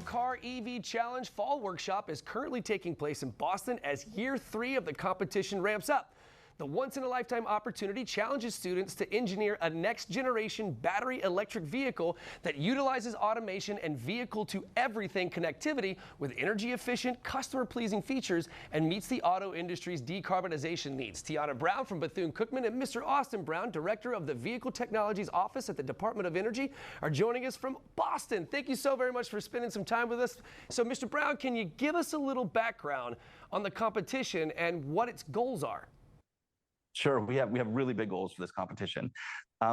EcoCar EV Challenge Fall Workshop is currently taking place in Boston as year 3 of the competition ramps up. The once-in-a-lifetime opportunity challenges students to engineer a next-generation battery electric vehicle that utilizes automation and vehicle-to-everything connectivity with energy-efficient, customer-pleasing features and meets the auto industry's decarbonization needs. Tiana Brown from Bethune-Cookman and Mr. Austin Brown, Director of the Vehicle Technologies Office at the Department of Energy, are joining us from Boston. Thank you so very much for spending some time with us. So, Mr. Brown, can you give us a little background on the competition and what its goals are? Sure, we have really big goals for this competition.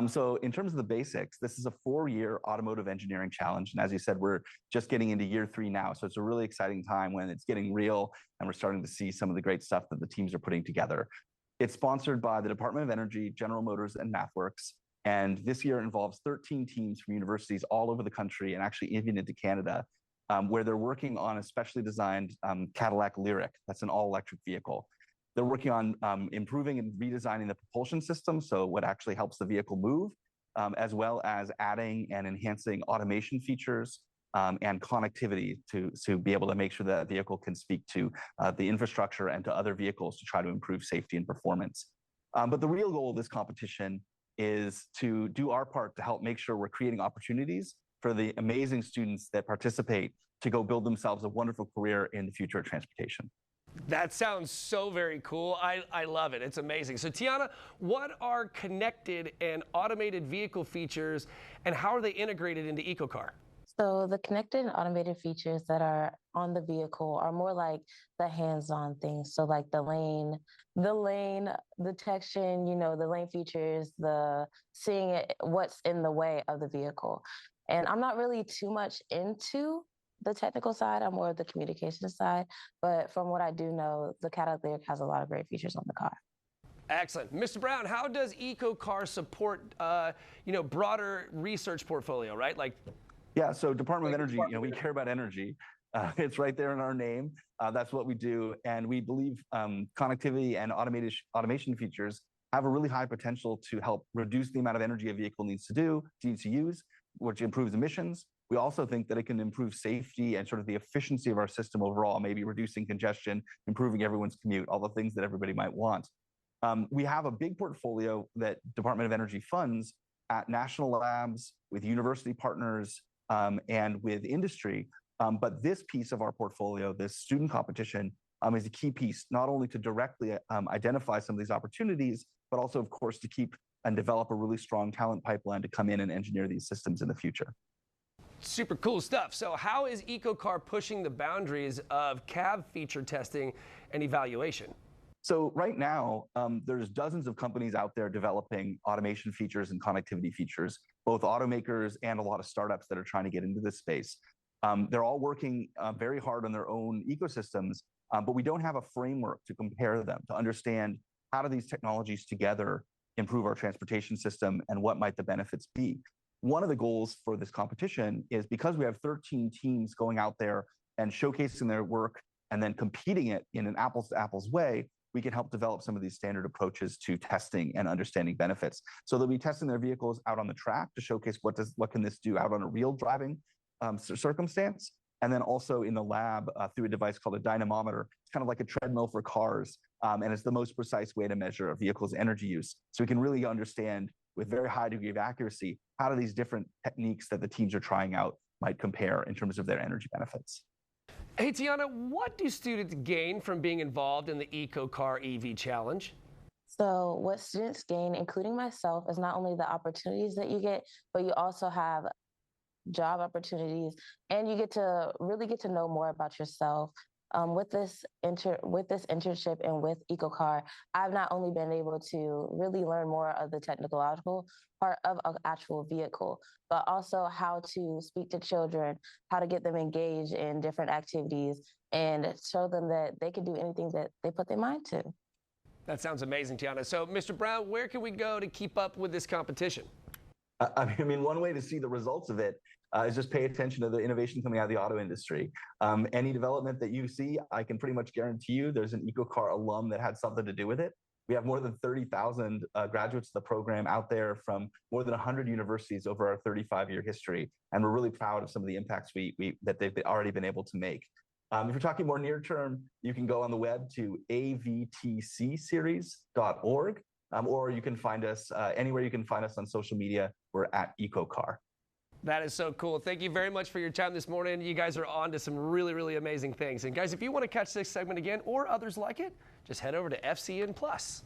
So in terms of the basics, this is a 4-year automotive engineering challenge. And as you said, we're just getting into year 3 now. So it's a really exciting time when it's getting real and we're starting to see some of the great stuff that the teams are putting together. It's sponsored by the Department of Energy, General Motors, and MathWorks. And this year involves 13 teams from universities all over the country and actually even into Canada, where they're working on a specially designed Cadillac Lyriq. That's an all-electric vehicle. They're working on improving and redesigning the propulsion system, so what actually helps the vehicle move, as well as adding and enhancing automation features and connectivity to be able to make sure that vehicle can speak to the infrastructure and to other vehicles to try to improve safety and performance. But the real goal of this competition is to do our part to help make sure we're creating opportunities for the amazing students that participate to go build themselves a wonderful career in the future of transportation. That sounds so very cool. I love it. It's amazing. So, Tiana, what are connected and automated vehicle features and how are they integrated into EcoCar? So the connected and automated features that are on the vehicle are more like the hands-on things. So like the lane detection, the lane features, the seeing it, what's in the way of the vehicle. And I'm not really too much into the technical side. I'm more of the communication side. But from what I do know, the Cadillac Lyriq has a lot of great features on the car. Excellent. Mr. Brown, how does EcoCar support, broader research portfolio, right? Yeah, so Department of Energy, we care about energy. It's right there in our name. That's what we do. And we believe connectivity and automation features have a really high potential to help reduce the amount of energy a vehicle needs to use, which improves emissions. We also think that it can improve safety and sort of the efficiency of our system overall, maybe reducing congestion, improving everyone's commute, all the things that everybody might want. We have a big portfolio that Department of Energy funds at national labs, with university partners, and with industry. But this piece of our portfolio, this student competition, is a key piece, not only to directly identify some of these opportunities, but also, of course, to keep and develop a really strong talent pipeline to come in and engineer these systems in the future. Super cool stuff. So how is EcoCar pushing the boundaries of cab feature testing and evaluation? So right now, there's dozens of companies out there developing automation features and connectivity features, both automakers and a lot of startups that are trying to get into this space. They're all working very hard on their own ecosystems, but we don't have a framework to compare them, to understand how do these technologies together improve our transportation system and what might the benefits be. One of the goals for this competition is because we have 13 teams going out there and showcasing their work and then competing it in an apples-to-apples way, we can help develop some of these standard approaches to testing and understanding benefits. So they'll be testing their vehicles out on the track to showcase what can this do out on a real driving circumstance. And then also in the lab through a device called a dynamometer. It's kind of like a treadmill for cars. And it's the most precise way to measure a vehicle's energy use. So we can really understand with very high degree of accuracy how do these different techniques that the teams are trying out might compare in terms of their energy benefits. Hey, Tiana, what do students gain from being involved in the EcoCar EV Challenge? So what students gain, including myself, is not only the opportunities that you get, but you also have job opportunities, and you really get to know more about yourself. With this internship and with EcoCar, I've not only been able to really learn more of the technological part of an actual vehicle, but also how to speak to children, how to get them engaged in different activities, and show them that they can do anything that they put their mind to. That sounds amazing, Tiana. So, Mr. Brown, where can we go to keep up with this competition? I mean, one way to see the results of it is just pay attention to the innovation coming out of the auto industry. Any development that you see, I can pretty much guarantee you there's an EcoCar alum that had something to do with it. We have more than 30,000 graduates of the program out there from more than 100 universities over our 35-year history. And we're really proud of some of the impacts that they've already been able to make. If you're talking more near term, you can go on the web to avtcseries.org, or you can find us anywhere you can find us on social media. We're at EcoCar. That is so cool. Thank you very much for your time this morning. You guys are on to some really, really amazing things. And guys, if you want to catch this segment again or others like it, just head over to FCN Plus.